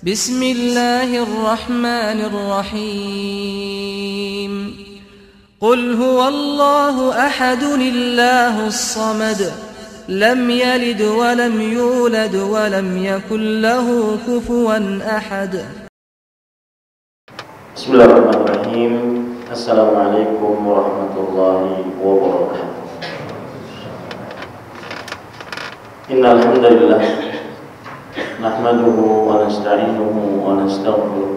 بسم الله الرحمن الرحيم قل هو الله أحد الله الصمد لم يلد ولم يولد ولم يكن له كفوا أحد. بسم الله الرحمن الرحيم. السلام عليكم ورحمة الله وبركاته. إن الحمد لله نحمده ونستعينه ونستغفره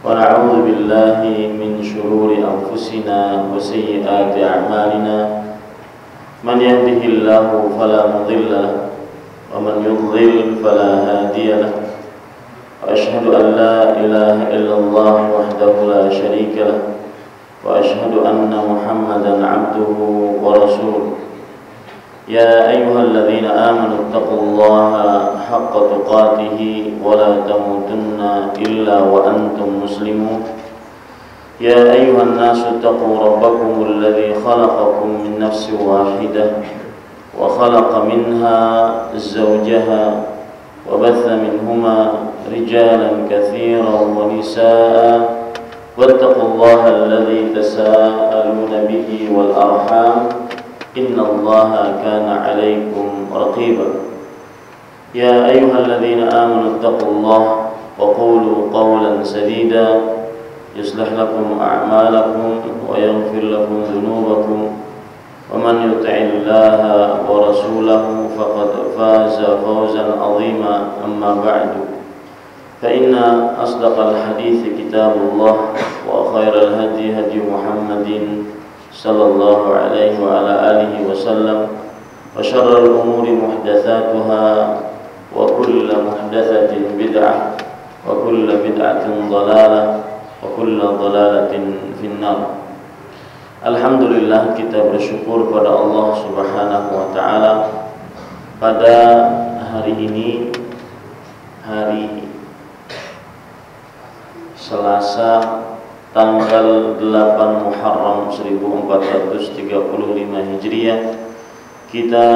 ونعوذ بالله من شرور أنفسنا وسيئات أعمالنا من يهده الله فلا مضل له ومن يضلل فلا هادي له وأشهد أن لا إله إلا الله وحده لا شريك له وأشهد أن محمدا عبده ورسوله. يا أيها الذين آمنوا اتقوا الله حق تقاته ولا تموتن إلا وأنتم مسلمون. يا أيها الناس اتقوا ربكم الذي خلقكم من نفس واحدة وخلق منها زوجها وبث منهما رجالا كثيرا ونساء واتقوا الله الذي تساءلون به والأرحام إن الله كان عليكم رقيبا. يا أيها الذين آمنوا اتقوا الله وقولوا قولا سديدا يصلح لكم أعمالكم ويغفر لكم ذنوبكم ومن يطع الله ورسوله فقد فاز فوزا عظيما. أما بعد فإن أصدق الحديث كتاب الله وخير الهدي هدي محمد صلى الله عليه وعلى آله وسلم وشر الأمور محدثاتها وكل محدثة بدعة وكل بدعة ضلالة وكل ضلالة في النار. Alhamdulillah, kita bersyukur pada Allah Subhanahu wa taala pada hari ini, hari Selasa tanggal 8 Muharram 1435 Hijriah, kita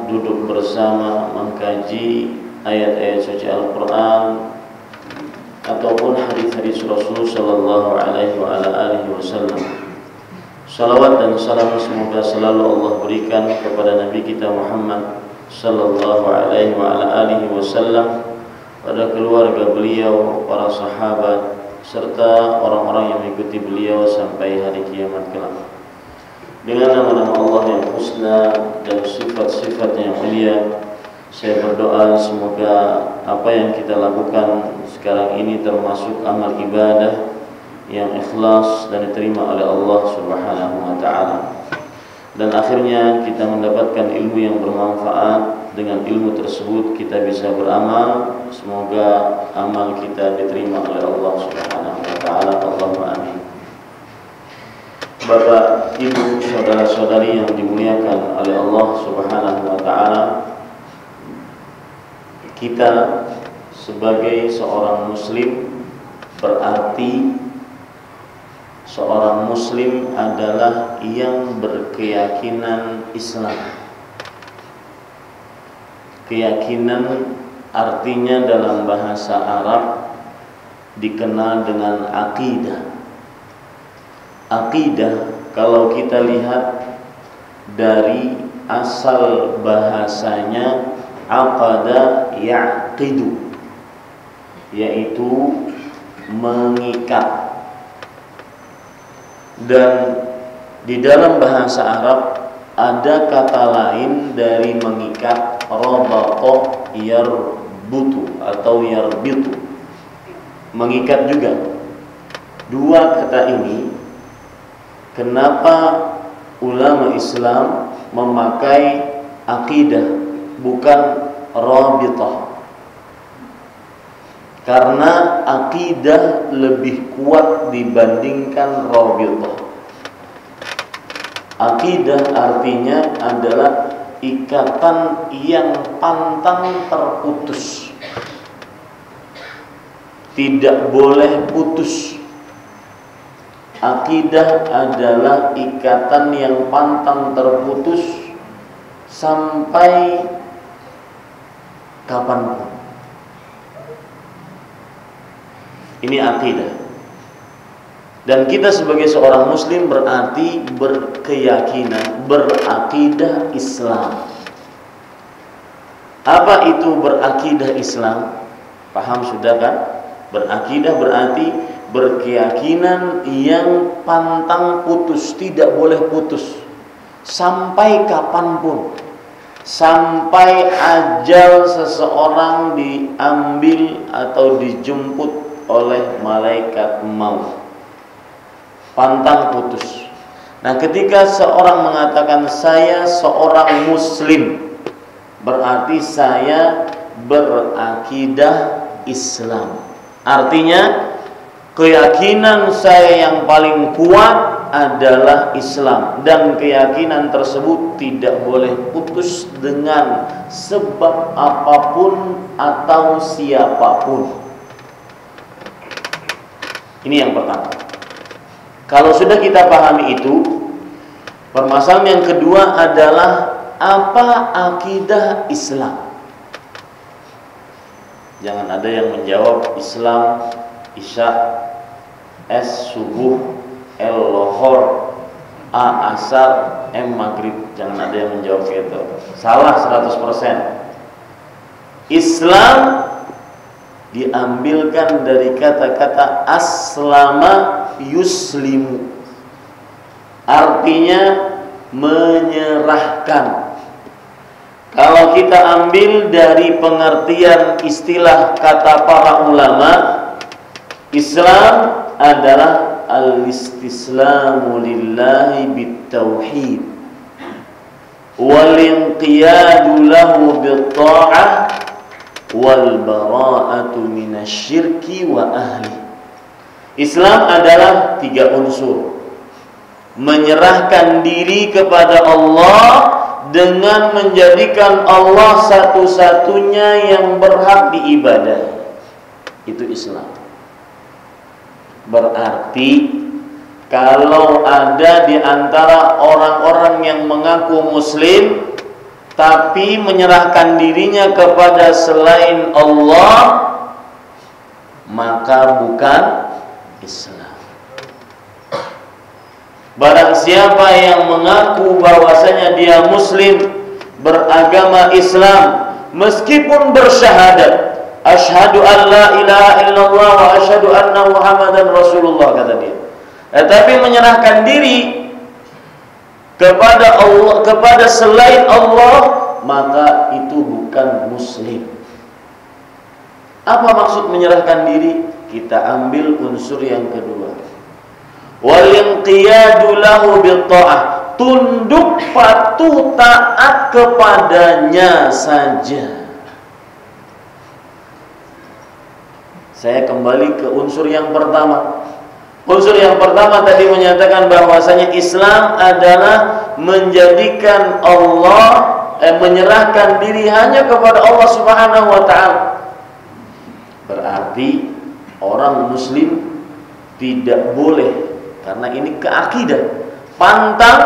duduk bersama mengkaji ayat-ayat suci Al-Quran ataupun hadis-hadis Rasul sallallahu alaihi wa alihi wasallam. Salawat dan salam semoga selalu Allah berikan kepada Nabi kita Muhammad sallallahu alaihi wa alihi wasallam, pada keluarga beliau, para sahabat, serta orang-orang yang mengikuti beliau sampai hari kiamat kelak. Dengan nama-nama Allah yang husna dan sifat-sifatnya yang mulia, saya berdoa semoga apa yang kita lakukan sekarang ini termasuk amal ibadah yang ikhlas dan diterima oleh Allah Subhanahu wa taala, dan akhirnya kita mendapatkan ilmu yang bermanfaat. Dengan ilmu tersebut kita bisa beramal, semoga amal kita diterima oleh Allah Subhanahu wa taala. Allahumma amin. Bapak, Ibu, saudara-saudari yang dimuliakan oleh Allah Subhanahu wa taala, kita sebagai seorang muslim berarti seorang muslim adalah yang berkeyakinan Islam. Keyakinan artinya dalam bahasa Arab dikenal dengan akidah. Akidah kalau kita lihat dari asal bahasanya aqada yaqidu, yaitu mengikat. Dan di dalam bahasa Arab ada kata lain dari mengikat, rabata yarbutu atau yarbitu, mengikat juga. Dua kata ini, kenapa ulama Islam memakai akidah bukan rabitah? Karena akidah lebih kuat dibandingkan rabitah. Akidah artinya adalah ikatan yang pantang terputus, tidak boleh putus. Akidah adalah ikatan yang pantang terputus sampai kapanpun. Ini akidah. Dan kita sebagai seorang muslim berarti berkeyakinan, berakidah Islam. Apa itu berakidah Islam? Paham sudah kan? Berakidah berarti berkeyakinan yang pantang putus, tidak boleh putus sampai kapanpun, sampai ajal seseorang diambil atau dijemput oleh malaikat maut. Pantang putus. Nah, ketika seorang mengatakan saya seorang muslim, berarti saya berakidah Islam. Artinya keyakinan saya yang paling kuat adalah Islam, dan keyakinan tersebut tidak boleh putus dengan sebab apapun atau siapapun. Ini yang pertama. Kalau sudah kita pahami itu, permasalahan yang kedua adalah apa akidah Islam? Jangan ada yang menjawab Islam Isya, S subuh, L lohor, A asar, M maghrib. Jangan ada yang menjawab gitu. Salah 100%. Islam diambilkan dari kata-kata aslama yuslimu, artinya menyerahkan. Kalau kita ambil dari pengertian istilah kata para ulama, Islam adalah al-istislamu lillahi bit-tauhid wal inqiyadu lahu bit-ta'ah wal bara'atu minasyirki wa ahli. Islam adalah 3 unsur. Menyerahkan diri kepada Allah dengan menjadikan Allah satu-satunya yang berhak diibadahi. Itu Islam. Berarti kalau ada di antara orang-orang yang mengaku muslim tapi menyerahkan dirinya kepada selain Allah, maka bukan Islam. Barang siapa yang mengaku bahwasanya dia muslim, beragama Islam, meskipun bersyahadat asyhadu an la ilaha illallah wa asyhadu anna muhammadan rasulullah, kata dia, tetapi menyerahkan diri kepada Allah, kepada selain Allah, maka itu bukan muslim. Apa maksud menyerahkan diri? Kita ambil unsur yang kedua. Wal inqiyadu lahu bil ta'ah, tunduk patuh taat kepadanya saja. Saya kembali ke unsur yang pertama. Unsur yang pertama tadi menyatakan bahwasanya Islam adalah menjadikan Allah, menyerahkan diri hanya kepada Allah Subhanahu wa taala. Berarti orang muslim tidak boleh, karena ini keakidah, pantang,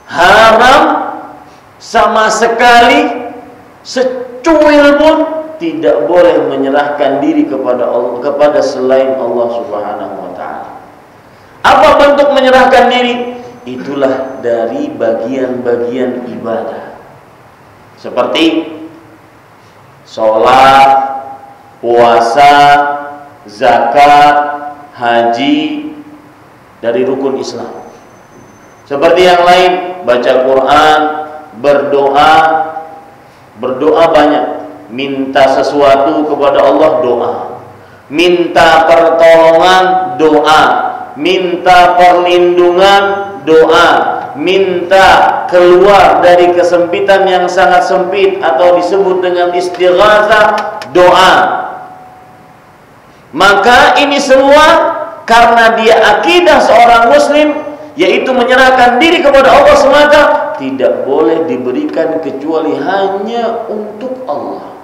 haram, sama sekali secuil pun tidak boleh menyerahkan diri kepada Allah, kepada selain Allah Subhanahu wa taala. Apa bentuk menyerahkan diri? Itulah dari bagian-bagian ibadah. Seperti sholat, puasa, zakat, haji, dari rukun Islam. Seperti yang lain, baca Quran, berdoa banyak. Minta sesuatu kepada Allah, doa. Minta pertolongan, doa. Minta perlindungan, doa. Minta keluar dari kesempitan yang sangat sempit atau disebut dengan istighatsah, doa. Maka ini semua karena dia akidah seorang muslim, yaitu menyerahkan diri kepada Allah semata, tidak boleh diberikan kecuali hanya untuk Allah.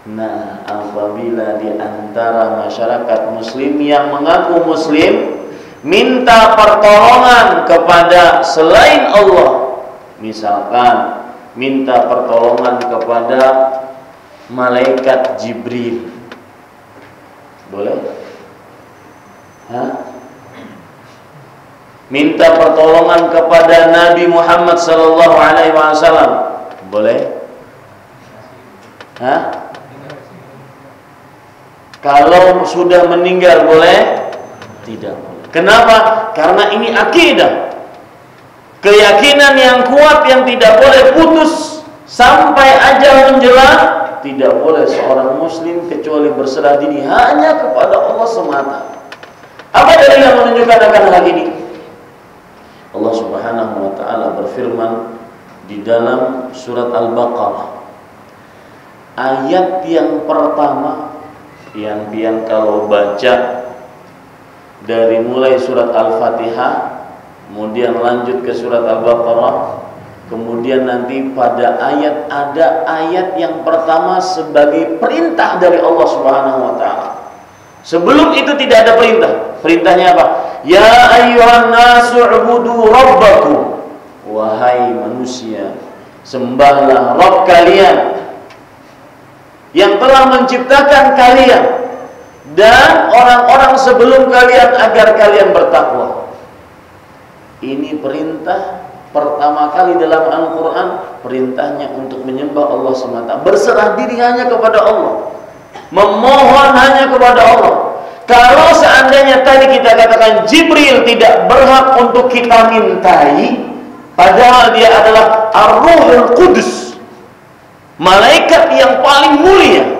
Nah, apabila di antara masyarakat muslim yang mengaku muslim minta pertolongan kepada selain Allah, misalkan minta pertolongan kepada malaikat Jibril, Boleh? Hah? Minta pertolongan kepada Nabi Muhammad sallallahu alaihi wasallam. Boleh? Hah? Kalau sudah meninggal boleh? Tidak boleh. Kenapa? Karena ini akidah. Keyakinan yang kuat yang tidak boleh putus sampai ajal menjelang. Tidak boleh seorang muslim kecuali berserah diri hanya kepada Allah semata. Apa dalil yang menunjukkan akan hal ini? Allah Subhanahu wa taala berfirman di dalam surat Al-Baqarah ayat yang pertama, pian kalau baca dari mulai surat Al-Fatihah kemudian lanjut ke surat Al-Baqarah, kemudian nanti pada ayat ada ayat yang pertama sebagai perintah dari Allah Subhanahu wa taala. Sebelum itu tidak ada perintah. Perintahnya apa? Ya ayyuhan nasu ubudu rabbakum. Wahai manusia, sembahlah Rabb kalian yang telah menciptakan kalian dan orang-orang sebelum kalian agar kalian bertakwa. Ini perintah pertama kali dalam Al-Quran. Perintahnya untuk menyembah Allah semata, berserah diri hanya kepada Allah, memohon hanya kepada Allah. Kalau seandainya tadi kita katakan Jibril tidak berhak untuk kita mintai, padahal dia adalah Ar-Ruhul Qudus, malaikat yang paling mulia.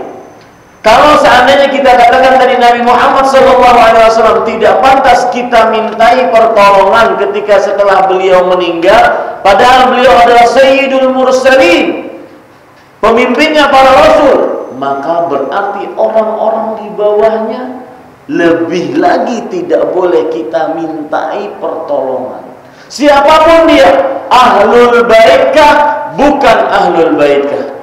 Kalau seandainya kita katakan tadi Nabi Muhammad SAW tidak pantas kita mintai pertolongan ketika setelah beliau meninggal, padahal beliau adalah Sayyidul Mursalin, pemimpinnya para rasul, maka berarti orang-orang di bawahnya lebih lagi tidak boleh kita mintai pertolongan. Siapapun dia, ahlul baitkah, bukan ahlul baitkah.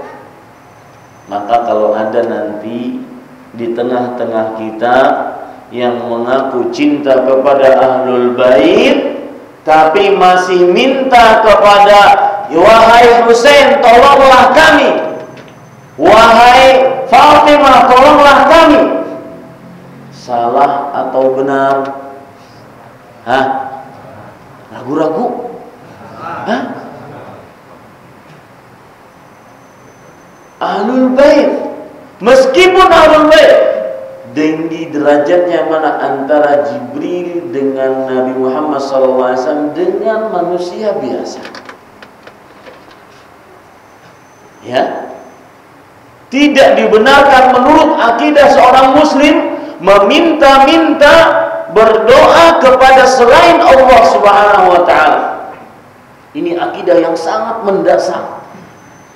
Maka kalau ada nanti di tengah-tengah kita yang mengaku cinta kepada ahlul bait tapi masih minta kepada wahai Husain tolonglah kami, wahai Fatimah tolonglah kami, salah atau benar? Hah? Ragu-ragu? Hah? Ahlul bait, meskipun ahlul bait, tinggi derajatnya mana antara Jibril dengan Nabi Muhammad SAW dengan manusia biasa. Ya, tidak dibenarkan menurut akidah seorang muslim meminta-minta berdoa kepada selain Allah Subhanahu wa taala. Ini akidah yang sangat mendasar.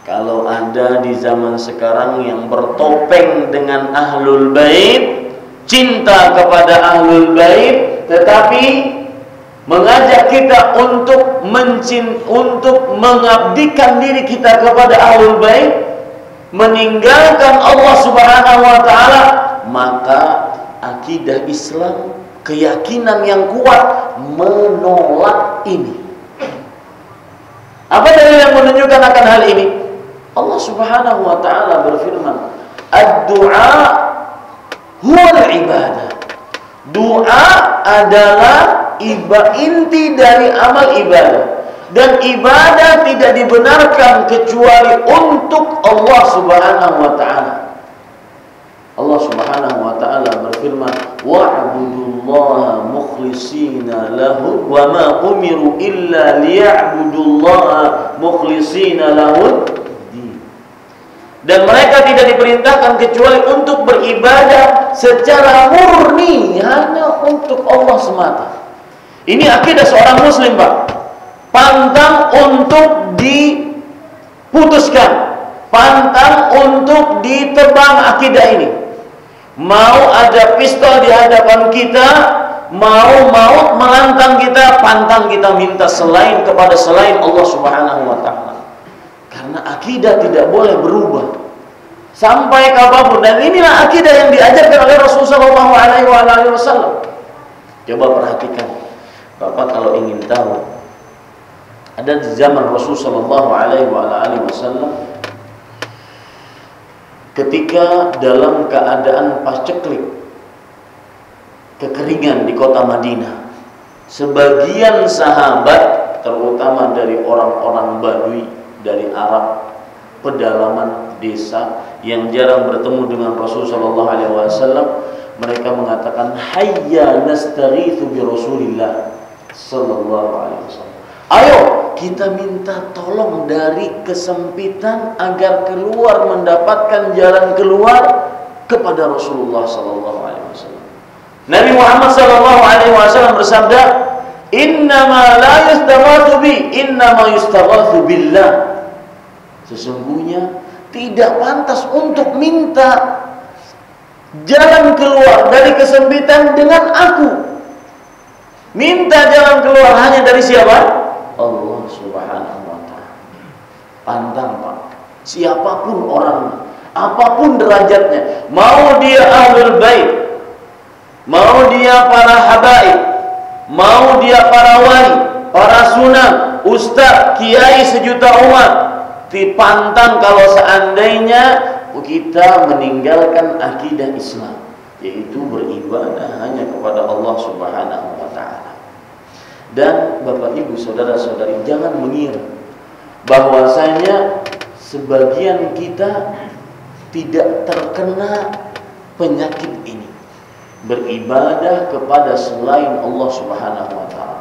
Kalau ada di zaman sekarang yang bertopeng dengan ahlul bait, cinta kepada ahlul bait, tetapi mengajak kita untuk mengabdikan diri kita kepada ahlul bait, meninggalkan Allah Subhanahu wa taala, maka akidah Islam, keyakinan yang kuat menolak ini. Apa dalil yang menunjukkan akan hal ini? Allah Subhanahu wa taala berfirman, "Ad-du'a huwal ibadah." Doa adalah inti dari amal ibadah, dan ibadah tidak dibenarkan kecuali untuk Allah Subhanahu wa taala. Allah Subhanahu wa taala berfirman, "Wa'budullaha mukhlishina lahu wa ma umiru illa liya'budullaha mukhlishina lahu." Dan mereka tidak diperintahkan kecuali untuk beribadah secara murni hanya untuk Allah semata. Ini akidah seorang muslim, Pak. Pantang untuk diputuskan, pantang untuk ditebang akidah ini. Mau ada pistol di hadapan kita, mau maut melantang kita, pantang kita minta selain kepada selain Allah Subhanahu wa taala. Karena akidah tidak boleh berubah sampai kapanpun, dan inilah akidah yang diajarkan oleh Rasulullah SAW. Coba perhatikan, Bapak kalau ingin tahu, ada di zaman Rasulullah SAW ketika dalam keadaan paceklik, kekeringan di kota Madinah. Sebagian sahabat, terutama dari orang-orang Badui, dari Arab, pedalaman desa yang jarang bertemu dengan Rasulullah SAW, mereka mengatakan, hayya nastaghitsu bi Rasulillah sallallahu alaihi wasallam. Ayo kita minta tolong dari kesempitan agar keluar, mendapatkan jalan keluar kepada Rasulullah sallallahu alaihi wasallam. Nabi Muhammad sallallahu alaihi wasallam bersabda, "Innama la yustaghatsu bi, innama yustaghatsu billah." Sesungguhnya tidak pantas untuk minta jalan keluar dari kesempitan dengan aku. Minta jalan keluar hanya dari siapa? Allah Subhanahu wa ta'ala. Pantang, Pak. Siapapun orangnya, apapun derajatnya, mau dia ahlul bait, mau dia para habaib, mau dia para wali, para sunan, ustaz, kiai sejuta umat, dipantang kalau seandainya kita meninggalkan akidah Islam, yaitu beribadah hanya kepada Allah Subhanahu wa ta'ala. Dan Bapak Ibu saudara-saudari, jangan mengira bahwasanya sebagian kita tidak terkena penyakit ini, beribadah kepada selain Allah Subhanahu wa ta'ala.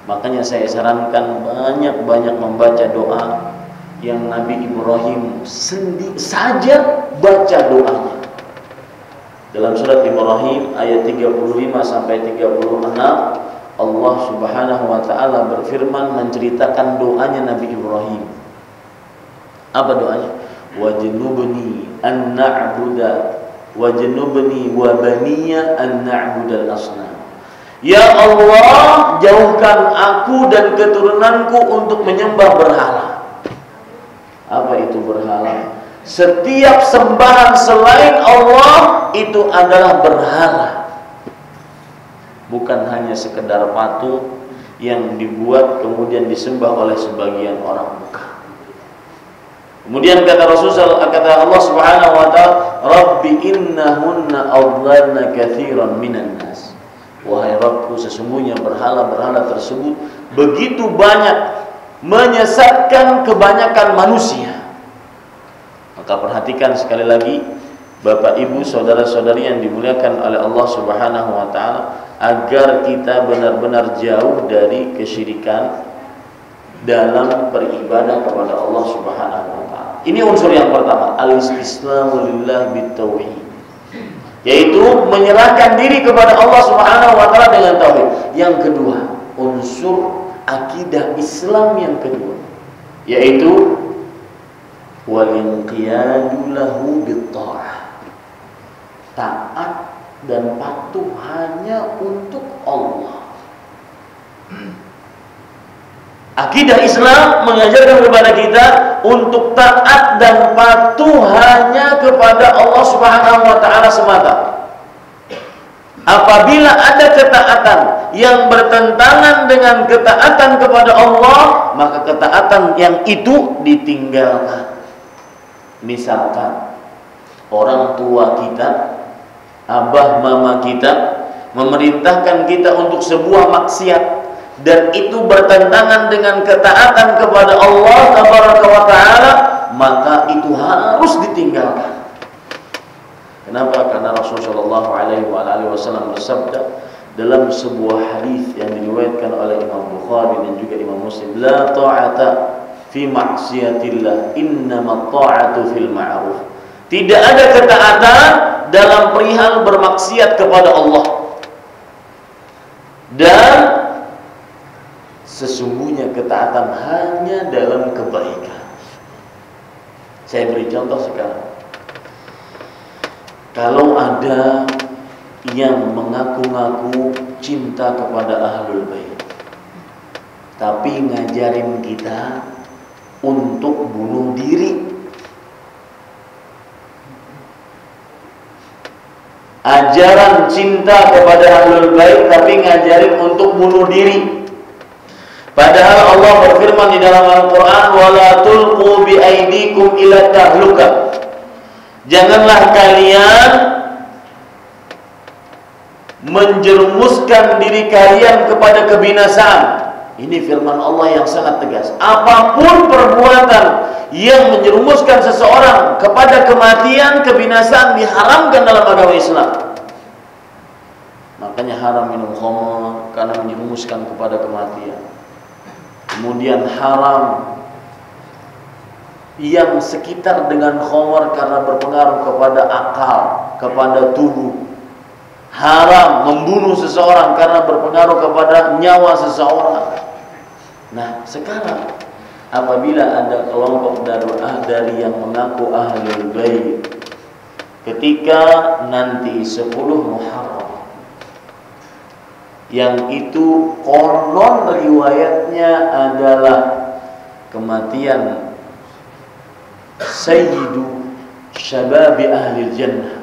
Makanya saya sarankan banyak-banyak membaca doa yang Nabi Ibrahim saja baca doanya. Dalam surat Ibrahim ayat 35 sampai 36, Allah Subhanahu wa ta'ala berfirman menceritakan doanya Nabi Ibrahim. Apa doanya? Wajnubni an na'buda wajnubni wa baniya an na'budal asnam. Ya Allah, jauhkan aku dan keturunanku untuk menyembah berhala. Apa itu berhala? Setiap sembahan selain Allah itu adalah berhala. Bukan hanya sekedar patung yang dibuat kemudian disembah oleh sebagian orang, bukan. Kemudian kata Allah Subhanahu wa ta'ala, Rabbi innahunna adlalna katsiran minan nas. Wahai Rabbku, sesungguhnya berhala-berhala tersebut begitu banyak menyesatkan kebanyakan manusia. Maka perhatikan sekali lagi, Bapak Ibu saudara-saudari yang dimuliakan oleh Allah Subhanahu wa ta'ala, agar kita benar-benar jauh dari kesyirikan dalam beribadah kepada Allah Subhanahu wa ta'ala. Ini unsur yang pertama, al-istislamu lillah bitauhid, yaitu menyerahkan diri kepada Allah Subhanahu wa ta'ala dengan tauhid. Yang kedua, unsur akidah Islam yang kedua, yaitu walinqiyadu lahu bitta'ah, taat dan patuh hanya untuk Allah. Akidah Islam mengajarkan kepada kita untuk taat dan patuh hanya kepada Allah Subhanahu wa ta'ala semata. Apabila ada ketaatan yang bertentangan dengan ketaatan kepada Allah, maka ketaatan yang itu ditinggalkan. Misalkan orang tua kita, abah mama kita memerintahkan kita untuk sebuah maksiat dan itu bertentangan dengan ketaatan kepada Allah Taala, maka itu harus ditinggalkan. Kenapa? Karena Rasulullah SAW bersabda dalam sebuah hadis yang diriwayatkan oleh Imam Bukhari dan juga Imam Muslim, la ta'ata fi maksiatillah, innamat ta'atu fil ma'ruf. Tidak ada ketaatan dalam perihal bermaksiat kepada Allah, dan sesungguhnya ketaatan hanya dalam kebaikan. Saya beri contoh sekarang. Kalau ada yang mengaku-ngaku cinta kepada ahlul bait, tapi ngajarin kita untuk bunuh diri, ajaran cinta kepada ahlul bait tapi ngajarin untuk bunuh diri. Padahal Allah berfirman di dalam Al-Quran, wala tulqu bi aidikum ila tahluka. Janganlah kalian menjerumuskan diri kalian kepada kebinasaan. Ini firman Allah yang sangat tegas. Apapun perbuatan yang menjerumuskan seseorang kepada kematian, kebinasaan, diharamkan dalam agama Islam. Makanya haram minum khamr karena menjerumuskan kepada kematian. Kemudian haram yang sekitar dengan khamr karena berpengaruh kepada akal, kepada tubuh. Haram membunuh seseorang karena berpengaruh kepada nyawa seseorang. Nah, sekarang apabila ada kelompok dari yang mengaku ahlul bait, ketika nanti 10 Muharram, yang itu konon riwayatnya adalah kematian Sayyidu Syababi Ahlil Jannah,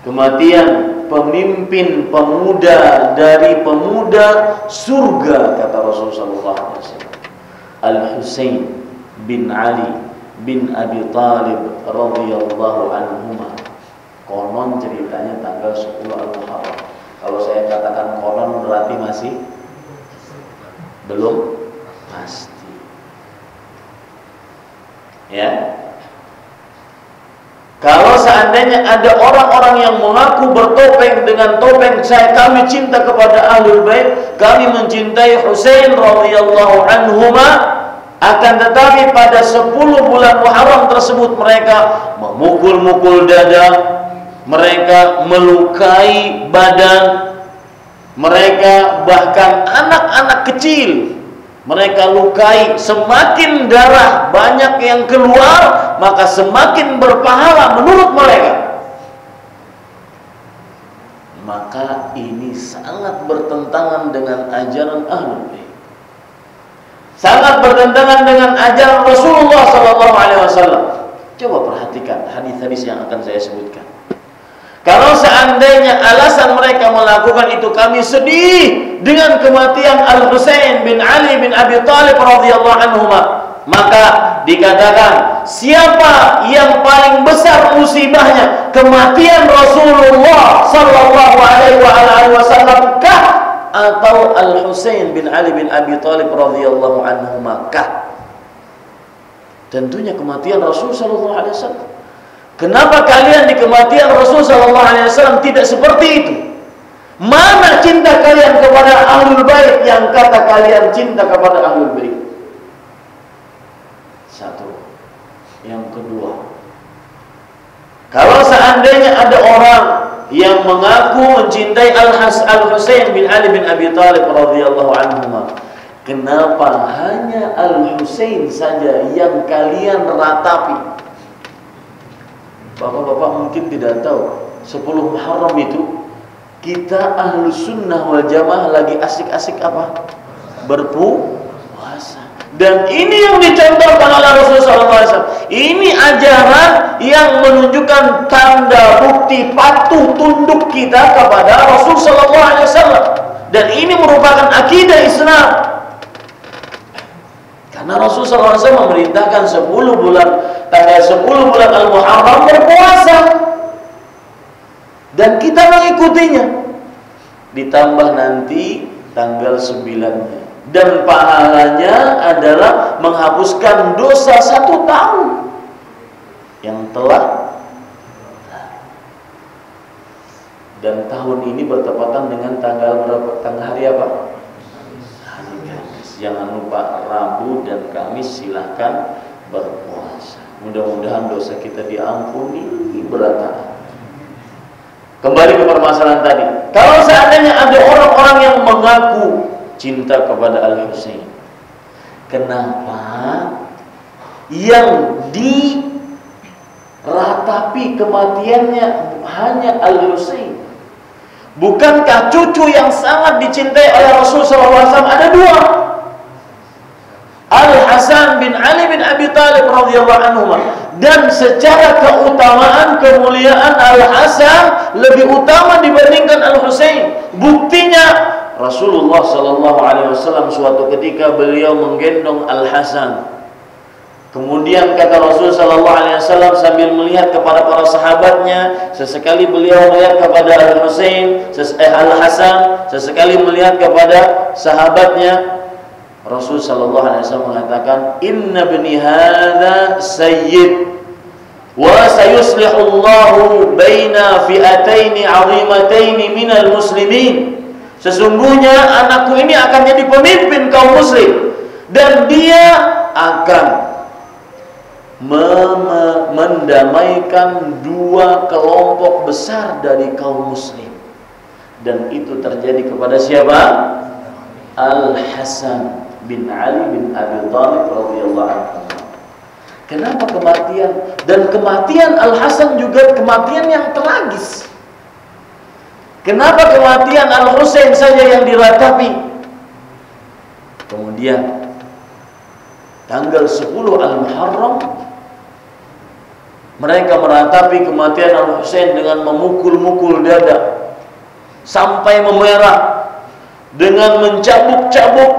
kematian pemimpin pemuda dari pemuda surga, kata Rasulullah SAW, Al-Husain bin Ali bin Abi Talib radhiyallahu anhuma. Konon ceritanya tanggal 10 Al-Muharram. Kalau saya katakan konon berarti masih belum pasti. Ya. Kalau seandainya ada orang-orang yang mengaku bertopeng dengan topeng kami cinta kepada Ahlul Bait, kami mencintai Husain radhiyallahu anhuma, akan tetapi pada 10 bulan Muharram tersebut mereka memukul-mukul dada, mereka melukai badan, mereka bahkan anak-anak kecil mereka lukai. Semakin darah banyak yang keluar, maka semakin berpahala menurut mereka. Maka ini sangat bertentangan dengan ajaran Ahlul Bait, sangat bertentangan dengan ajaran Rasulullah SAW. Coba perhatikan hadis-hadis yang akan saya sebutkan. Kalau seandainya alasan mereka melakukan itu, kami sedih dengan kematian Al-Husain bin Ali bin Abi Talib radhiyallahu anhuma, maka dikatakan siapa yang paling besar musibahnya, kematian Rasulullah sallallahu alaihi wasallam kah atau Al-Husain bin Ali bin Abi Talib radhiyallahu anhuma kah? Tentunya kematian Rasul sallallahu alaihi wasallam. Kenapa kalian di kematian Rasul sallallahu alaihi wasallam tidak seperti itu? Mana cinta kalian kepada Ahlul Bait yang kata kalian cinta kepada Ahlul Bait? Satu. Yang kedua, kalau seandainya ada orang yang mengaku mencintai Al-Husain bin Ali bin Abi Talib radhiyallahu anhuma, kenapa hanya Al-Husain saja yang kalian ratapi? Bapak-bapak mungkin tidak tahu, 10 Muharram itu kita Ahlus Sunnah wal Jamaah lagi asik-asik apa? Berpuasa. Dan ini yang dicontohkan oleh Rasulullah SAW. Ini ajaran yang menunjukkan tanda bukti patuh tunduk kita kepada Rasulullah SAW. Dan ini merupakan akidah Islam. Karena Rasulullah SAW memerintahkan 10 bulan, tanggal 10 bulan Al-Muharram berpuasa, dan kita mengikutinya. Ditambah nanti tanggal 9-nya, dan pahalanya adalah menghapuskan dosa 1 tahun yang telah. Dan tahun ini bertepatan dengan tanggal berapa? Tanggal hari apa? Hari Kamis. Jangan lupa Rabu dan Kamis silahkan berpuasa. Mudah-mudahan dosa kita diampuni berantakan. Kembali ke permasalahan tadi. Kalau seandainya ada orang-orang yang mengaku cinta kepada Al-Husain, kenapa yang diratapi kematiannya hanya Al-Husain? Bukankah cucu yang sangat dicintai oleh Rasulullah SAW ada 2? Al-Hasan bin Ali bin Abi Talib radhiyallahu anhu. Dan secara keutamaan, kemuliaan, Al-Hasan lebih utama dibandingkan Al-Husain. Buktinya Rasulullah sallallahu alaihi wasallam suatu ketika beliau menggendong Al-Hasan Kemudian kata Rasul sallallahu alaihi wasallam sambil melihat kepada para sahabatnya, sesekali beliau melihat kepada Al-Husain, Al-Hasan, sesekali melihat kepada sahabatnya. Rasul sallallahu alaihi wasallam mengatakan, "Inna bni hadza sayyid wa sayuslihu Allahu baina fi'ataini 'azimataini minal muslimin." Sesungguhnya anakku ini akan jadi pemimpin kaum muslim dan dia akan mendamaikan dua kelompok besar dari kaum muslim. Dan itu terjadi kepada siapa? Al-Hasan bin Ali bin Abi Thalib radhiyallahu anhu. Kenapa kematian? Dan kematian Al-Hasan juga kematian yang tragis. Kenapa kematian Al-Husain saja yang diratapi? Kemudian tanggal 10 Al-Muharram mereka meratapi kematian Al-Husain dengan memukul-mukul dada sampai memerah, dengan mencabuk-cabuk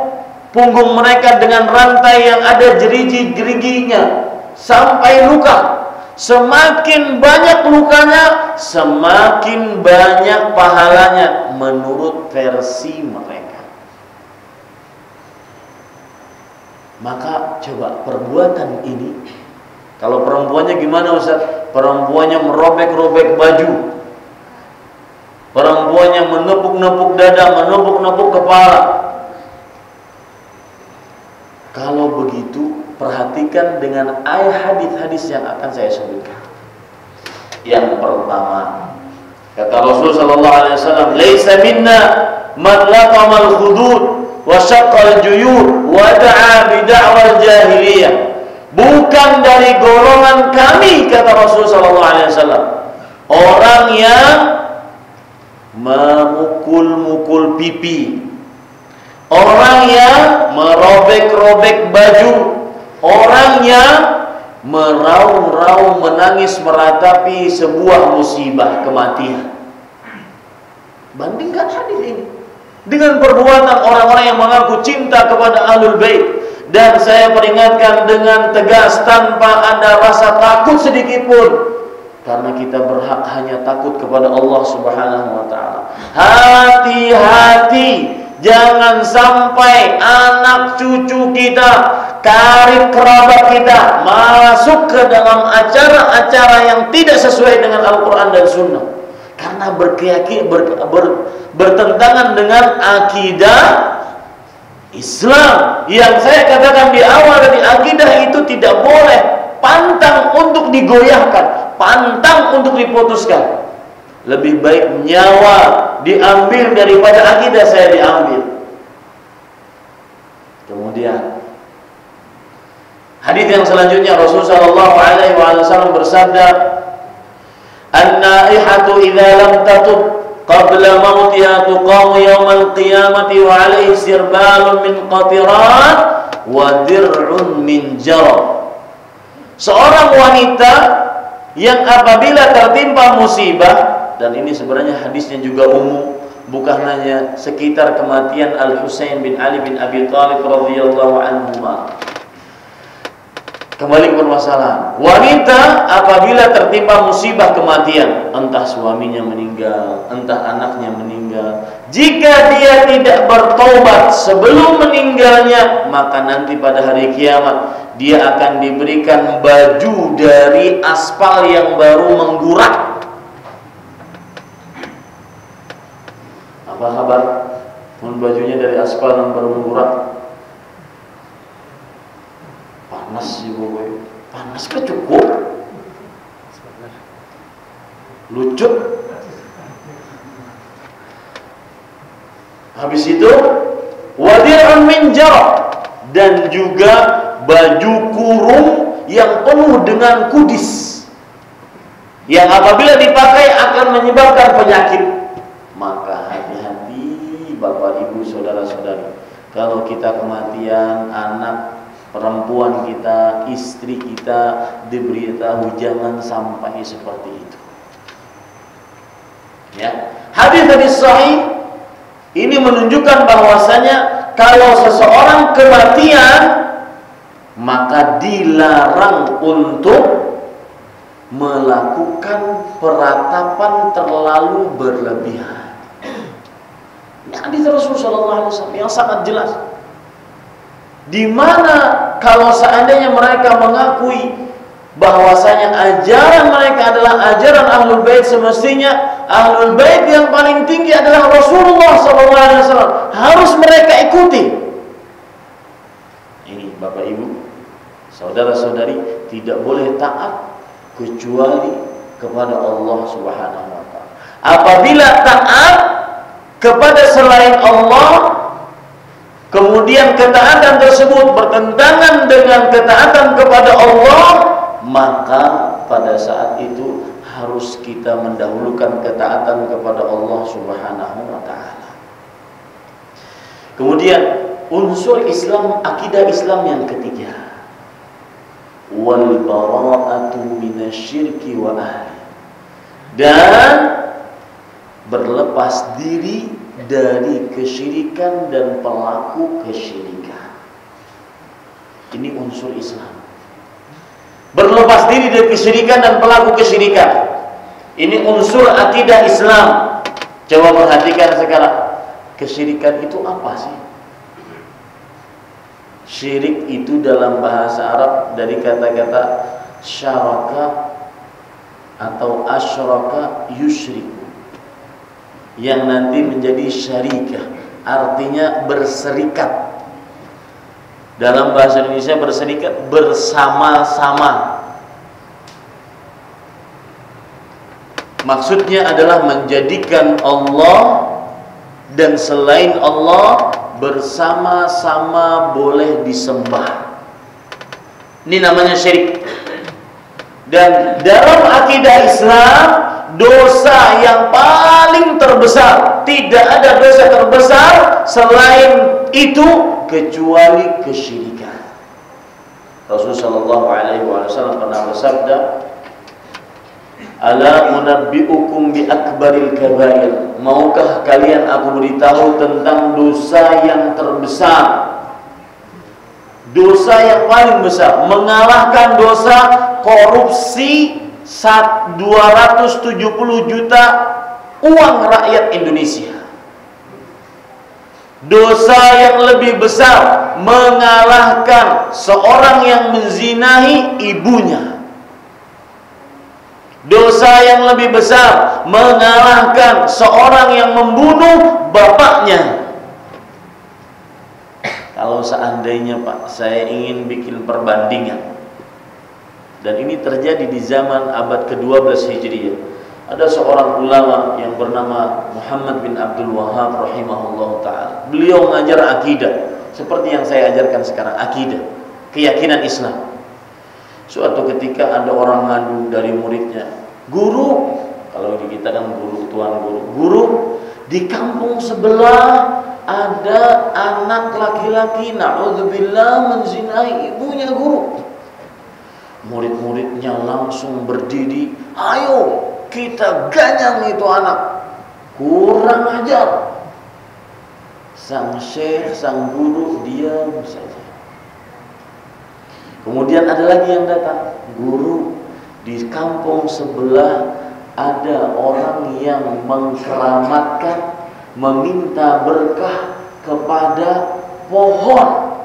punggung mereka dengan rantai yang ada jeriji-jeriginya sampai luka. Semakin banyak lukanya, semakin banyak pahalanya menurut versi mereka. Maka coba perbuatan ini, kalau perempuannya gimana Ustaz? Perempuannya merobek-robek baju, perempuannya menepuk-nepuk dada, menepuk-nepuk kepala. Kalau begitu, perhatikan dengan ayat hadis-hadis yang akan saya sebutkan. Yang pertama, kata Rasul sallallahu alaihi wasallam, "Laisa minna man laqamal khudud wa syaqqal juyur wa da'a bi da'wal jahiliyah." Bukan dari golongan kami, kata Rasul sallallahu alaihi wasallam, orang yang memukul-mukul pipi, orang yang merobek-robek baju, orang yang meraung-raung menangis meratapi sebuah musibah kematian. Bandingkan hadis ini dengan perbuatan orang-orang yang mengaku cinta kepada Ahlul Bait. Dan saya peringatkan dengan tegas tanpa ada rasa takut sedikit pun, karena kita berhak hanya takut kepada Allah Subhanahu wa taala. Hati-hati, jangan sampai anak cucu kita, karib kerabat kita masuk ke dalam acara-acara yang tidak sesuai dengan Al-Quran dan Sunnah, karena bertentangan dengan akidah Islam. Yang saya katakan di awal tadi, akidah itu tidak boleh pantang untuk digoyahkan, pantang untuk diputuskan. Lebih baik nyawa diambil daripada akidah saya diambil. Kemudian hadis yang selanjutnya, Rasulullah sallallahu alaihi wasallam bersabda, "An-naihatu idza lam tatub qabla mautiha tuqamu yaumal qiyamati wa 'alaihi sirbalun min qatiran wa dir'un min jarab." Seorang wanita yang apabila tertimpa musibah, dan ini sebenarnya hadisnya juga umum, bukan hanya sekitar kematian Al-Husain bin Ali bin Abi Thalib radhiyallahu anhuma. Kembali ke permasalahan. Wanita apabila tertimpa musibah kematian, entah suaminya meninggal, entah anaknya meninggal, jika dia tidak bertobat sebelum meninggalnya, maka nanti pada hari kiamat dia akan diberikan baju dari aspal yang baru menggurak. Apa kabar? Bajunya dari aspal yang baru menggurak. Panas sih gue. Panas ke cukup? Lucut. Habis itu wadir'un min jarab, dan juga baju kurung yang penuh dengan kudis, yang apabila dipakai akan menyebabkan penyakit. Maka hati-hati Bapak Ibu saudara-saudari, kalau kita kematian anak perempuan kita, istri kita diberitahu, jangan sampai seperti itu. Ya, hadis-hadis sahih ini menunjukkan bahwasanya kalau seseorang kematian, maka dilarang untuk melakukan peratapan terlalu berlebihan. Ini hadis Rasulullah SAW yang sangat jelas. Di mana kalau seandainya mereka mengakui bahwasanya ajaran mereka adalah ajaran Ahlul Bait, semestinya Ahlul Bait yang paling tinggi adalah Rasulullah SAW, harus mereka ikuti. Ini Bapak Ibu, saudara-saudari, tidak boleh taat kecuali kepada Allah Subhanahu wa taala. Apabila taat kepada selain Allah, kemudian ketaatan tersebut bertentangan dengan ketaatan kepada Allah, maka pada saat itu harus kita mendahulukan ketaatan kepada Allah Subhanahu wa taala. Kemudian unsur Islam, akidah Islam yang ketiga, wal bara'atu minasyirki wa ahli, dan berlepas diri dari kesyirikan dan pelaku kesyirikan. Ini unsur Islam. Berlepas diri dari kesyirikan dan pelaku kesyirikan. Ini unsur akidah Islam. Coba perhatikan sekarang, kesyirikan itu apa sih? Syirik itu dalam bahasa Arab dari kata-kata syaraka atau asyraka yusyriku, yang nanti menjadi syarikah, artinya berserikat. Dalam bahasa Indonesia berserikat, bersama-sama. Maksudnya adalah menjadikan Allah dan selain Allah bersama-sama boleh disembah. Ini namanya syirik. Dan dalam akidah Islam, dosa yang paling terbesar, tidak ada dosa terbesar selain itu kecuali kesyirikan. Rasulullah SAW pernah bersabda, ala unabbi'ukum bi akbaril kabair, maukah kalian aku beritahu tentang dosa yang terbesar, dosa yang paling besar, mengalahkan dosa korupsi 270 juta uang rakyat Indonesia. Dosa yang lebih besar mengalahkan seorang yang menzinahi ibunya. Dosa yang lebih besar mengalahkan seorang yang membunuh bapaknya. Kalau seandainya Pak, saya ingin bikin perbandingan, dan ini terjadi di zaman abad ke-12 Hijriah. Ada seorang ulama yang bernama Muhammad bin Abdul Wahhab rahimahullah ta'ala. Beliau mengajar akidah seperti yang saya ajarkan sekarang, akidah, keyakinan Islam. Suatu ketika ada orang ngadu dari muridnya, guru, kalau di kita kan guru, tuan guru, guru, di kampung sebelah ada anak laki-laki, na'udzubillah, menzinahi ibunya guru. Murid-muridnya langsung berdiri, ayo kita ganyang itu anak, kurang ajar. Sang syekh, sang guru diam saja. Kemudian ada lagi yang datang, guru, di kampung sebelah ada orang yang mengkeramatkan, meminta berkah kepada pohon.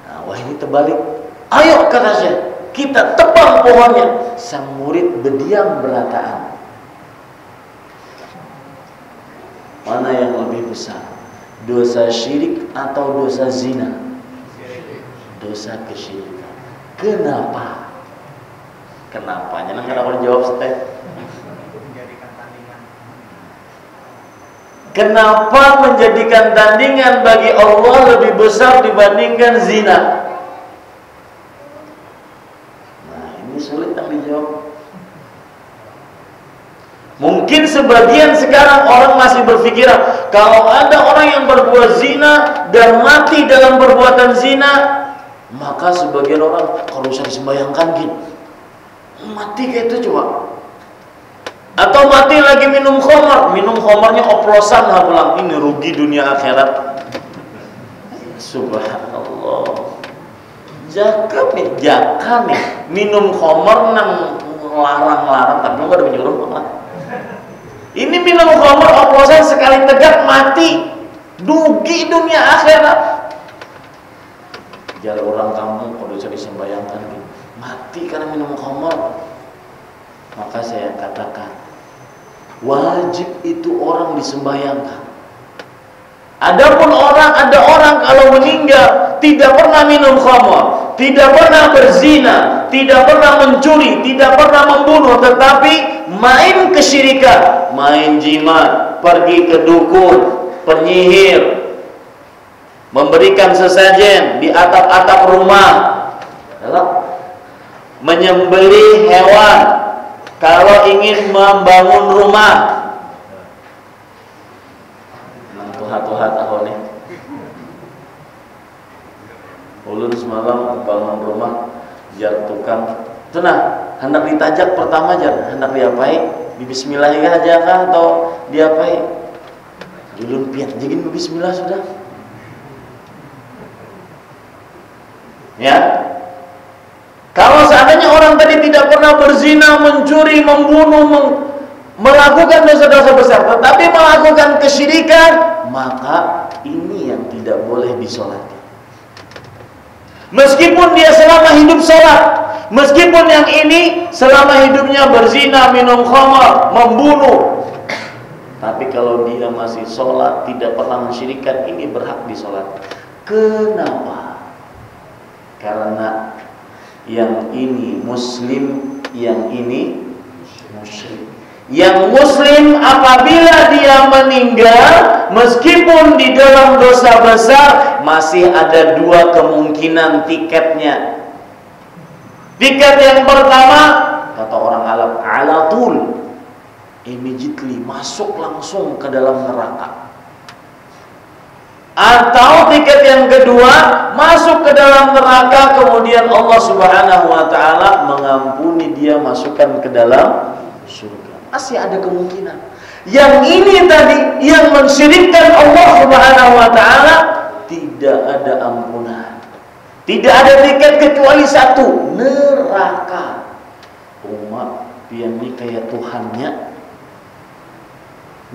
Nah, wah ini terbalik. Ayo kata saya, kita tebang pohonnya. Sang murid berdiam berataan. Mana yang lebih besar? Dosa syirik atau dosa zina? Dosa kesyirikan. Kenapa? Kenapanya? Nah, kenapa dijawab Ustaz? Kenapa menjadikan tandingan bagi Allah lebih besar dibandingkan zina? Sulit yang dijawab. Mungkin sebagian sekarang orang masih berpikiran, kalau ada orang yang berbuat zina dan mati dalam perbuatan zina, maka sebagian orang kalau bisa disembayangkan gini, mati kayak itu coba. Atau mati lagi minum khamar, minum khamarnya oplosan pulang, ini rugi dunia akhirat. Subhanallah. Jaka nih minum khamar nang larang-larang tapi enggak ada menyuruh malah. Ini minum khamar oplosan sekali tegak mati. Dugi dunia akhirat. Jar orang kamu kalau bisa disembayangkan mati karena minum khamar. Maka saya katakan wajib itu orang disembayangkan. Ada orang kalau meninggal tidak pernah minum khamar, tidak pernah berzina, tidak pernah mencuri, tidak pernah membunuh, tetapi main kesyirikan, main jimat, pergi ke dukun, penyihir, memberikan sesajen di atap-atap rumah, menyembelih hewan kalau ingin membangun rumah. Tuhat tahu nih. Ulun semalam bangun rumah jar tukang. Tenang, hendak ditajak pertama jar, hendak diapai? Di bismillah aja kah atau diapai? Ulun pian jadiin bismillah sudah. Ya. Kalau seandainya orang tadi tidak pernah berzina, mencuri, membunuh, melakukan dosa-dosa besar, tetapi melakukan kesyirikan, maka ini yang tidak boleh disolati. Meskipun dia selama hidup sholat, meskipun yang ini selama hidupnya berzina, minum khamar, membunuh, tapi kalau dia masih sholat, tidak pernah mensyirikkan, ini berhak disolat. Kenapa? Karena yang ini muslim, yang ini musyrik. Yang muslim apabila dia meninggal meskipun di dalam dosa besar, masih ada dua kemungkinan tiketnya. Tiket yang pertama, kata orang Arab, alatul, immediately, masuk langsung ke dalam neraka. Atau tiket yang kedua, masuk ke dalam neraka, kemudian Allah Subhanahu wa ta'ala mengampuni dia, masukkan ke dalam surga. Masih ada kemungkinan. Yang ini tadi, yang mensyirikkan Allah Subhanahu wa ta'ala, tidak ada ampunan. Tidak ada tiket kecuali satu, neraka. Umat pian ini kayak Tuhannya.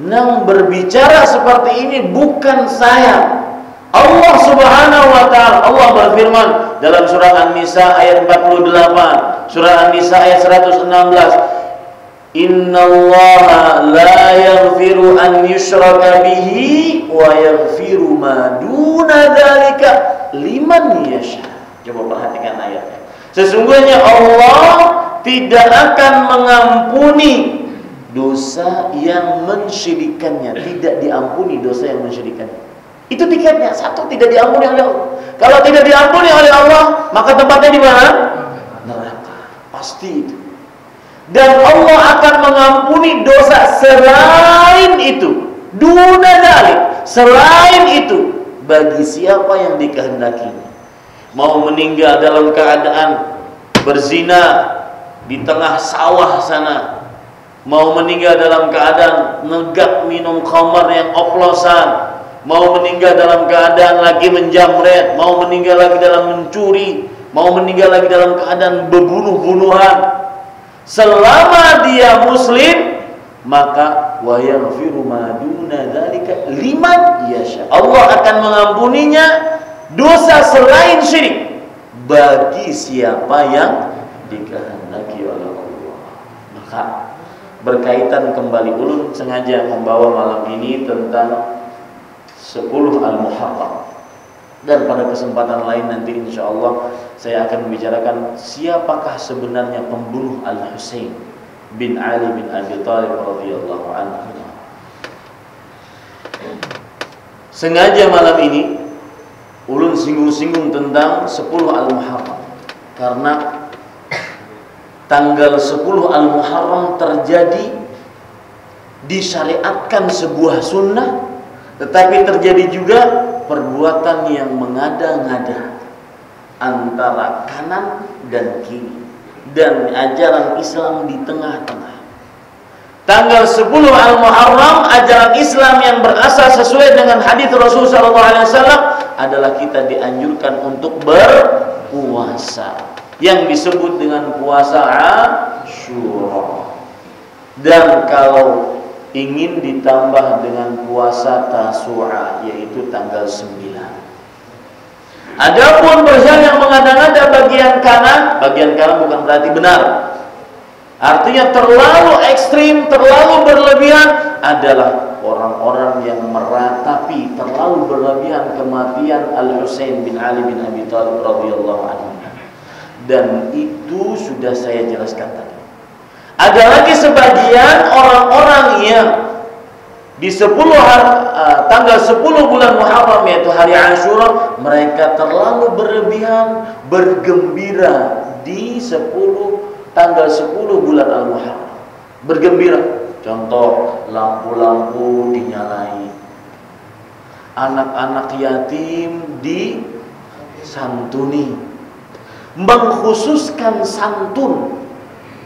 Nang berbicara seperti ini bukan saya. Allah Subhanahu wa ta'ala, Allah berfirman dalam surah An-Nisa ayat 48, surah An-Nisa ayat 116. Innallaha la yaghfiru an yushraka bihi wa yaghfiru ma duna dzalika liman yasha. Coba perhatikan ayatnya. Sesungguhnya Allah tidak akan mengampuni dosa yang mensyirikannya, tidak diampuni dosa yang mensyirikannya. Itu tiketnya, satu, tidak diampuni oleh Allah. Kalau tidak diampuni oleh Allah, maka tempatnya di mana? Neraka. Pasti itu. Dan Allah akan mengampuni dosa selain itu, duna dzalik, selain itu, bagi siapa yang dikehendakinya. Mau meninggal dalam keadaan berzina di tengah sawah sana, mau meninggal dalam keadaan negak minum khamar yang oplosan, mau meninggal dalam keadaan lagi menjamret, mau meninggal lagi dalam mencuri, mau meninggal lagi dalam keadaan berbunuh-bunuhan, selama dia muslim, maka wa yaghfiru ma duna dzalika liman yasha. Allah akan mengampuninya dosa selain syirik bagi siapa yang dikehendaki oleh Allah. Maka berkaitan kembali, ulun sengaja membawa malam ini tentang 10 Al-Muharram, dan pada kesempatan lain nanti insyaallah saya akan membicarakan siapakah sebenarnya pembunuh Al-Husain bin Ali bin Abi Thalib radhiyallahu anhu. Sengaja malam ini ulun singgung-singgung tentang 10 Al-Muharram karena tanggal 10 Al-Muharram terjadi, disyariatkan sebuah sunnah, tetapi terjadi juga perbuatan yang mengada-ngada antara kanan dan kiri, dan ajaran Islam di tengah-tengah. Tanggal 10 Al-Muharram, ajaran Islam yang berasal sesuai dengan hadis Rasulullah SAW adalah kita dianjurkan untuk berpuasa, yang disebut dengan puasa Asyura. Dan kalau ingin ditambah dengan puasa Tasu'a, yaitu tanggal 9. Adapun berjalan yang mengada-ngada bagian kanan bukan berarti benar. Artinya terlalu ekstrim, terlalu berlebihan adalah orang-orang yang meratapi terlalu berlebihan kematian Al-Husain bin Ali bin Abi Thalib radhiyallahu anhu. Dan itu sudah saya jelaskan tadi. Ada lagi sebagian orang-orang yang di tanggal 10 bulan Muharram, yaitu hari Asyura, mereka terlalu berlebihan bergembira di tanggal 10 bulan Al-Muharram. Bergembira. Contoh, lampu-lampu dinyalai, anak-anak yatim disantuni, mengkhususkan santun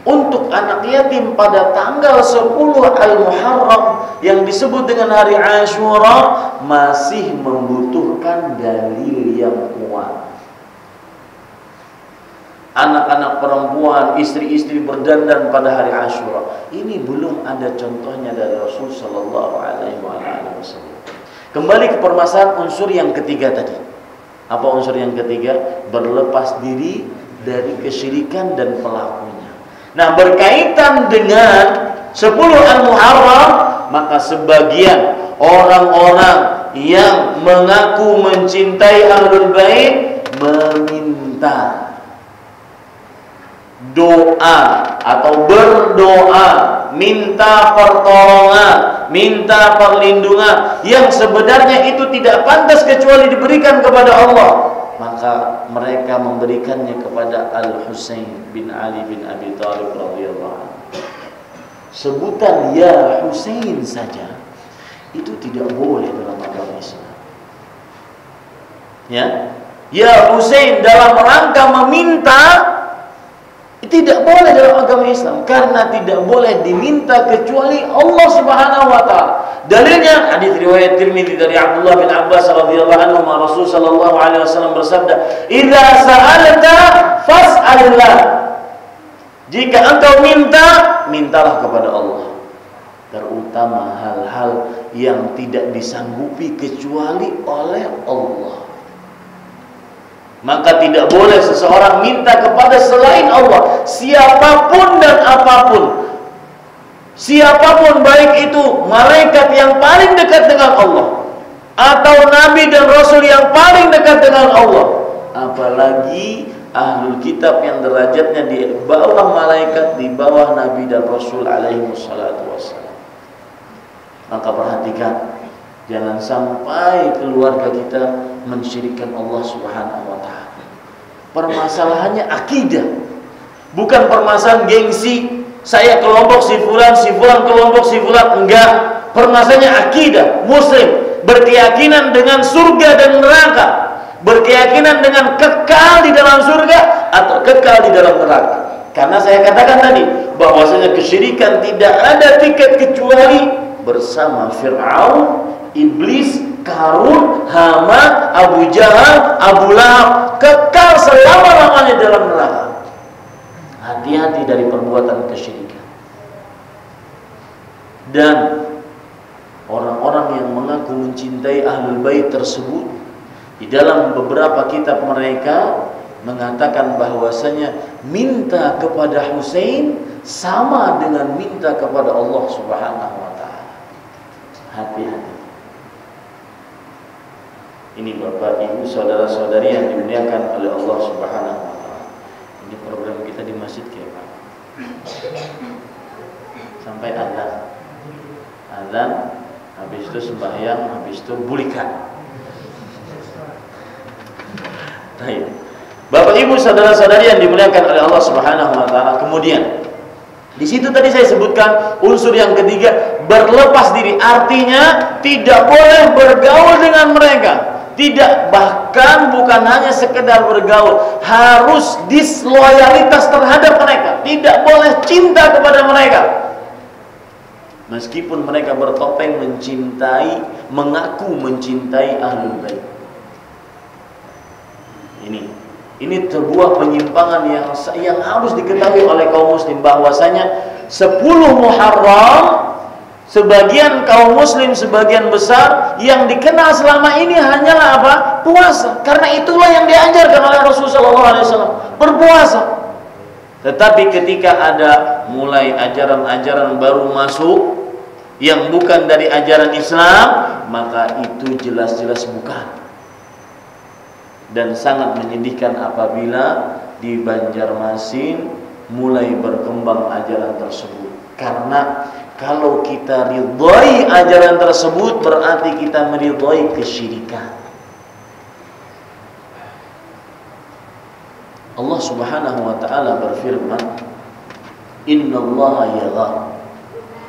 untuk anak yatim pada tanggal 10 Al-Muharram yang disebut dengan hari Asyura masih membutuhkan dalil yang kuat. Anak-anak perempuan, istri-istri berdandan pada hari Asyura, ini belum ada contohnya dari Rasul sallallahu alaihi wasallam. Kembali ke permasalahan unsur yang ketiga tadi. Apa unsur yang ketiga? Berlepas diri dari kesyirikan dan pelakunya. Nah, berkaitan dengan 10 Al-Muharram, maka sebagian orang-orang yang mengaku mencintai Ahlul Bait meminta doa atau berdoa, minta pertolongan, minta perlindungan yang sebenarnya itu tidak pantas kecuali diberikan kepada Allah. Maka mereka memberikannya kepada Al-Husain bin Ali bin Abi Thalib radhiyallahu anhu. Sebutan ya Husain saja itu tidak boleh dalam agama Islam. Ya Husain dalam rangka meminta tidak boleh dalam agama Islam, karena tidak boleh diminta kecuali Allah Subhanahu wa taala. Dalilnya hadis riwayat Tirmidzi dari Abdullah bin Abbas radhiyallahu anhu, Rasul sallallahu alaihi wasallam bersabda, "Idza sa'alta fas'alillah." Jika engkau minta, mintalah kepada Allah. Terutama hal-hal yang tidak disanggupi kecuali oleh Allah. Maka tidak boleh seseorang minta kepada selain Allah, siapapun dan apapun. Siapapun, baik itu malaikat yang paling dekat dengan Allah atau nabi dan rasul yang paling dekat dengan Allah, apalagi ahlul kitab yang derajatnya di bawah malaikat, di bawah nabi dan rasul alaihi wassalatu wassalam. Maka perhatikan, jangan sampai keluarga kita mensyirikkan Allah Subhanahu wa taala. Permasalahannya akidah, bukan permasalahan gengsi. Saya kelompok si fulan kelompok si fulan, enggak. Permasalahannya akidah. Muslim berkeyakinan dengan surga dan neraka, berkeyakinan dengan kekal di dalam surga atau kekal di dalam neraka. Karena saya katakan tadi bahwasanya kesyirikan tidak ada tiket kecuali bersama Fir'aun, Iblis, Qarun, Haman, Abu Jahal, Abu Lahab, kekal selama-lamanya dalam neraka. Hati-hati dari perbuatan kesyirikan. Dan orang-orang yang mengaku mencintai Ahlul Bait tersebut, di dalam beberapa kitab mereka mengatakan bahwasanya minta kepada Husain sama dengan minta kepada Allah Subhanahu wa taala. Hati-hati. Ini Bapak, Ibu, saudara-saudari yang dimuliakan oleh Allah Subhanahu wa taala. Ini program kita di masjid ya, Pak. Sampai azan, habis itu sembahyang, habis itu bulikan. Baik. Bapak, Ibu, saudara-saudari yang dimuliakan oleh Allah Subhanahu wa taala. Kemudian di situ tadi saya sebutkan unsur yang ketiga, berlepas diri. Artinya tidak boleh bergaul dengan mereka. Tidak, bahkan bukan hanya sekedar bergaul, harus disloyalitas terhadap mereka. Tidak boleh cinta kepada mereka. Meskipun mereka bertopeng mencintai, mengaku mencintai Ahlul Bait. Ini sebuah penyimpangan yang harus diketahui oleh kaum muslim, bahwasanya 10 Muharram sebagian kaum muslim, sebagian besar yang dikenal selama ini hanyalah apa? Puasa. Karena itulah yang diajarkan oleh Rasulullah SAW, berpuasa. Tetapi ketika ada mulai ajaran-ajaran baru masuk yang bukan dari ajaran Islam, maka itu jelas-jelas bukan. Dan sangat menyedihkan apabila di Banjarmasin mulai berkembang ajaran tersebut. Karena kalau kita ridhoi ajaran tersebut, berarti kita meridhoi kesyirikan. Allah Subhanahu wa ta'ala berfirman, "Innallaha yaghar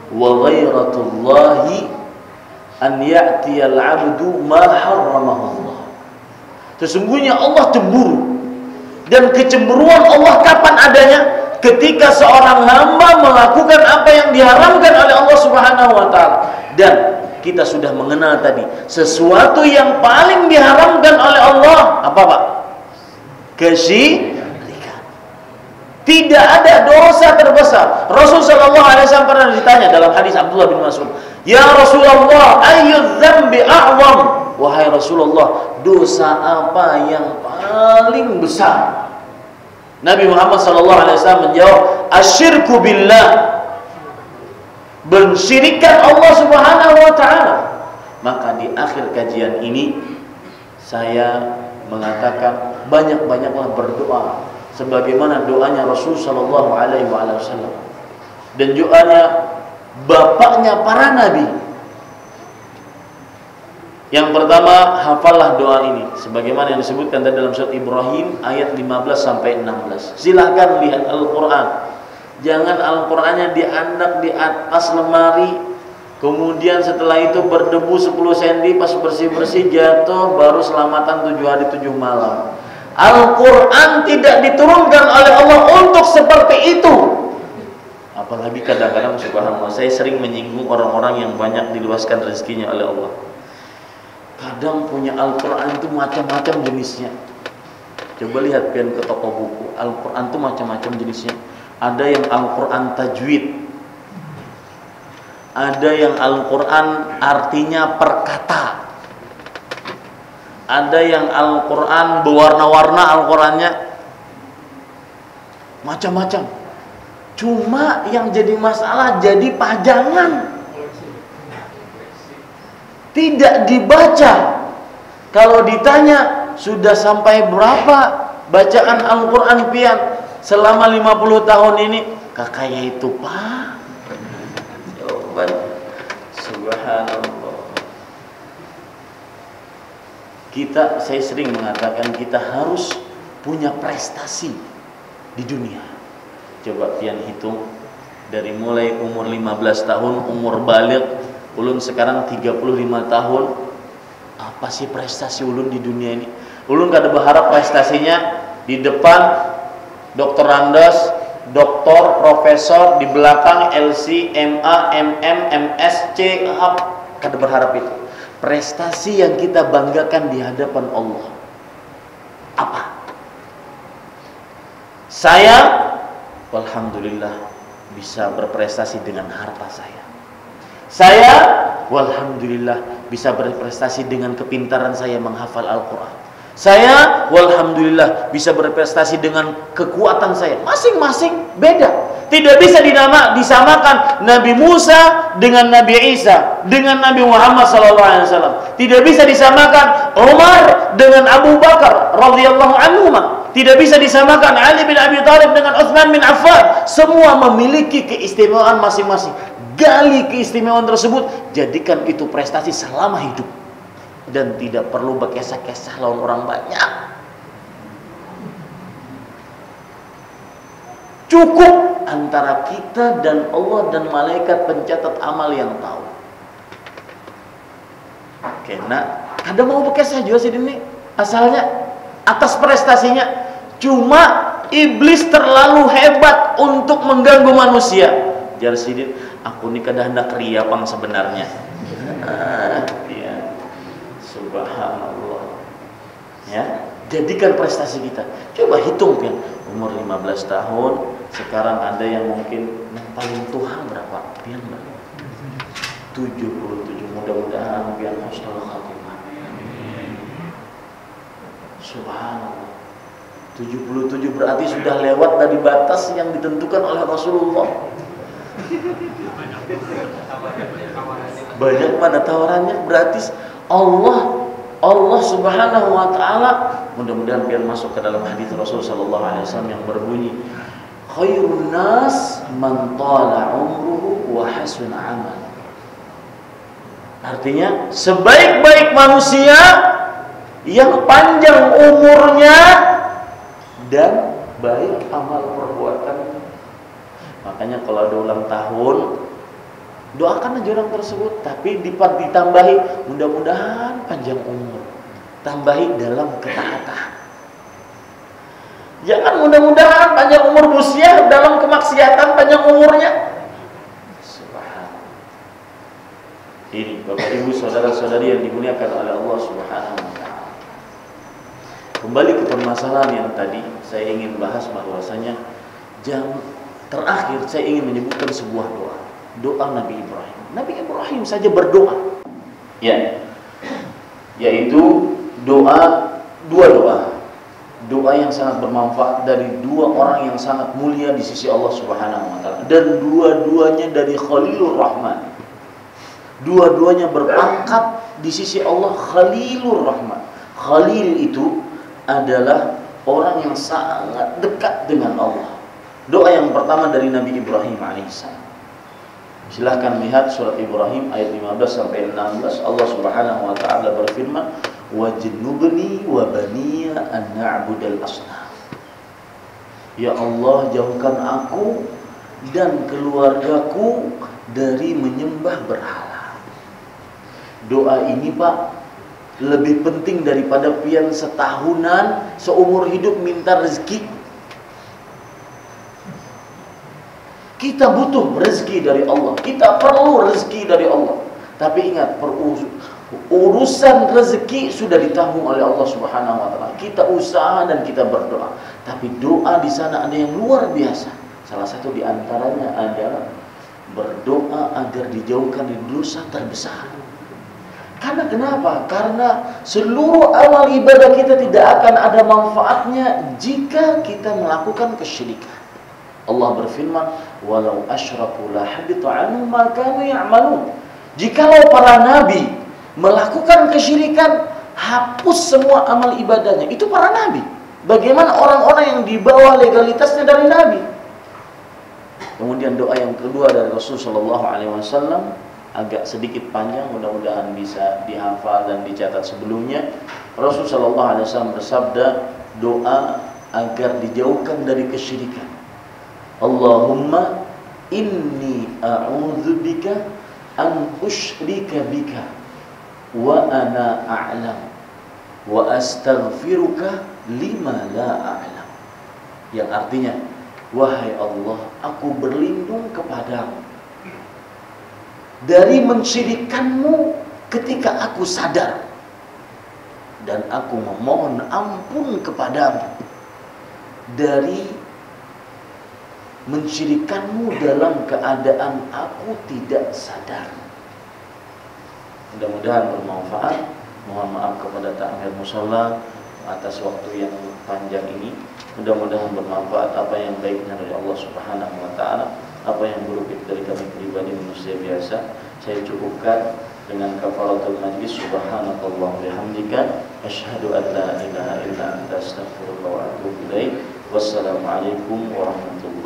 wa ghairatullahi an ya'tiyal 'abdu ma harramahu Allah." Sesungguhnya Allah cemburu, dan kecemburuan Allah kapan adanya? Ketika seorang hamba melakukan apa yang diharamkan oleh Allah Subhanahu wa ta'ala. Dan kita sudah mengenal tadi, sesuatu yang paling diharamkan oleh Allah apa, Pak? Kesyirikan. Tidak ada dosa terbesar. Rasulullah SAW pernah ditanya dalam hadis Abdullah bin Mas'ud, "Ya Rasulullah, ayyudz dzambi a'zam?" Wahai Rasulullah, dosa apa yang paling besar? Nabi Muhammad SAW menjawab, "Asyirku billah." Mensyirikkan Allah Subhanahu wa ta'ala. Maka di akhir kajian ini saya mengatakan, banyak-banyaklah berdoa sebagaimana doanya Rasul sallallahu alaihi wasallam dan doanya bapaknya para nabi. Yang pertama, hafallah doa ini sebagaimana yang disebutkan dalam surat Ibrahim ayat 15 sampai 16. Silakan lihat Al-Qur'an. Jangan Al-Qur'annya dianak di atas lemari, kemudian setelah itu berdebu 10 cm, pas bersih-bersih jatuh, baru selamatan 7 hari 7 malam. Al-Quran tidak diturunkan oleh Allah untuk seperti itu. Apalagi kadang-kadang, subhanallah, saya sering menyinggung orang-orang yang banyak diluaskan rezekinya oleh Allah. Kadang punya Al-Quran itu macam-macam jenisnya. Coba lihat pian ke toko buku, Al-Quran itu macam-macam jenisnya. Ada yang Al-Quran tajwid, ada yang Al-Quran artinya per kata, ada yang Al-Quran berwarna-warna, Al-Qurannya macam-macam. Cuma yang jadi masalah jadi pajangan, tidak dibaca. Kalau ditanya sudah sampai berapa bacaan Al-Quran pian selama 50 tahun ini, kakaknya itu, Pak. Jawaban, subhanallah. Saya sering mengatakan kita harus punya prestasi di dunia. Coba pian hitung dari mulai umur 15 tahun, umur balik, ulun sekarang 35 tahun. Apa sih prestasi ulun di dunia ini? Ulun kada berharap prestasinya di depan Dr. Randes, doktor, profesor, di belakang LC, MA, MM, MS, C, kada berharap itu. Prestasi yang kita banggakan di hadapan Allah apa? Saya, alhamdulillah, bisa berprestasi dengan harta saya. Saya, walhamdulillah, bisa berprestasi dengan kepintaran saya menghafal Al-Quran. Saya, walhamdulillah, bisa berprestasi dengan kekuatan saya. Masing-masing beda. Tidak bisa disamakan Nabi Musa dengan Nabi Isa, dengan Nabi Muhammad SAW. Tidak bisa disamakan Umar dengan Abu Bakar radhiyallahu anhuma. Tidak bisa disamakan Ali bin Abi Thalib dengan Utsman bin Affan. Semua memiliki keistimewaan masing-masing. Gali keistimewaan tersebut, jadikan itu prestasi selama hidup. Dan tidak perlu berkesah-kesah lawan orang banyak. Cukup antara kita dan Allah dan malaikat pencatat amal yang tahu. Karena ada mau berkesah juga sih ini asalnya atas prestasinya. Cuma iblis terlalu hebat untuk mengganggu manusia. Jar sidin, aku ni kada hendak ria pang sebenarnya. Ya. Subhanallah. Ya. Jadikan prestasi kita. Coba hitung pian, umur 15 tahun, sekarang ada yang mungkin yang paling tua berapa? Pian 77. Mudah-mudahan pian husnul khatimah. Subhanallah. 77 berarti sudah lewat dari batas yang ditentukan oleh Rasulullah. Banyak mana tawarannya, berarti Allah Subhanahu wa taala, mudah-mudahan biar masuk ke dalam hadis Rasul sallallahu alaihi wasallam yang berbunyi, khairun nas man tala umruhu wa hasuna amal. Artinya sebaik-baik manusia yang panjang umurnya dan baik amal perbuatan. Makanya kalau ada ulang tahun, doakan aja orang tersebut, tapi ditambahi mudah-mudahan panjang umur, tambahi dalam ketaatan. Jangan mudah-mudahan panjang umur usia dalam kemaksiatan panjang umurnya. Subhanallah. Ini Bapak Ibu saudara-saudari yang dimuliakan oleh Allah Subhanahu wa taala. Kembali ke permasalahan yang tadi saya ingin bahas, bahwasanya terakhir saya ingin menyebutkan sebuah doa Nabi Ibrahim. Nabi Ibrahim saja berdoa, ya, yaitu dua doa yang sangat bermanfaat dari dua orang yang sangat mulia di sisi Allah Subhanahu wa taala, dan dua-duanya dari Khalilur Rahman. Dua-duanya berpangkat di sisi Allah Khalilur Rahman. Khalil itu adalah orang yang sangat dekat dengan Allah. Doa yang pertama dari Nabi Ibrahim alaihissalam. Silahkan lihat surat Ibrahim ayat 15 sampai 16. Allah Subhanahu wa taala berfirman, "Wajnubni wa baniya an na'budal asnam." Ya Allah, jauhkan aku dan keluargaku dari menyembah berhala. Doa ini Pak lebih penting daripada pian setahunan seumur hidup minta rezeki. Kita butuh rezeki dari Allah, kita perlu rezeki dari Allah. Tapi ingat, urusan rezeki sudah ditanggung oleh Allah Subhanahu wa taala. Kita usaha dan kita berdoa. Tapi doa di sana ada yang luar biasa. Salah satu di antaranya adalah berdoa agar dijauhkan dari dosa terbesar. Karena kenapa? Karena seluruh amal ibadah kita tidak akan ada manfaatnya jika kita melakukan kesyirikan. Allah berfirman, walau asyraku la habita anhum ma kanu ya'malun. Jikalau para nabi melakukan kesyirikan, hapus semua amal ibadahnya. Itu para nabi. Bagaimana orang-orang yang di bawah legalitasnya dari nabi? Kemudian doa yang kedua dari Rasul sallallahu alaihi wasallam agak sedikit panjang, mudah-mudahan bisa dihafal dan dicatat sebelumnya. Rasul sallallahu alaihi wasallam bersabda, doa agar dijauhkan dari kesyirikan. Allahumma inni a'udzubika an usyrika bika wa ana a'lam wa astaghfiruka lima la a'lam. Yang artinya, wahai Allah, aku berlindung kepadamu dari mensyirikkanmu ketika aku sadar, dan aku memohon ampun kepadamu dari mensyirikkanmu dalam keadaan aku tidak sadar. Mudah-mudahan bermanfaat. Mohon maaf kepada takmir musalla atas waktu yang panjang ini. Mudah-mudahan bermanfaat. Apa yang baiknya dari Allah Subhanahu wa taala, apa yang buruk dari kami pribadi manusia biasa, saya cukupkan dengan kafaratul majlis. Subhanakallah bihamdika asyhadu an la ilaha illa anta astaghfiruka wa atubu ilaik. Wassalamualaikum warahmatullahi wabarakatuh.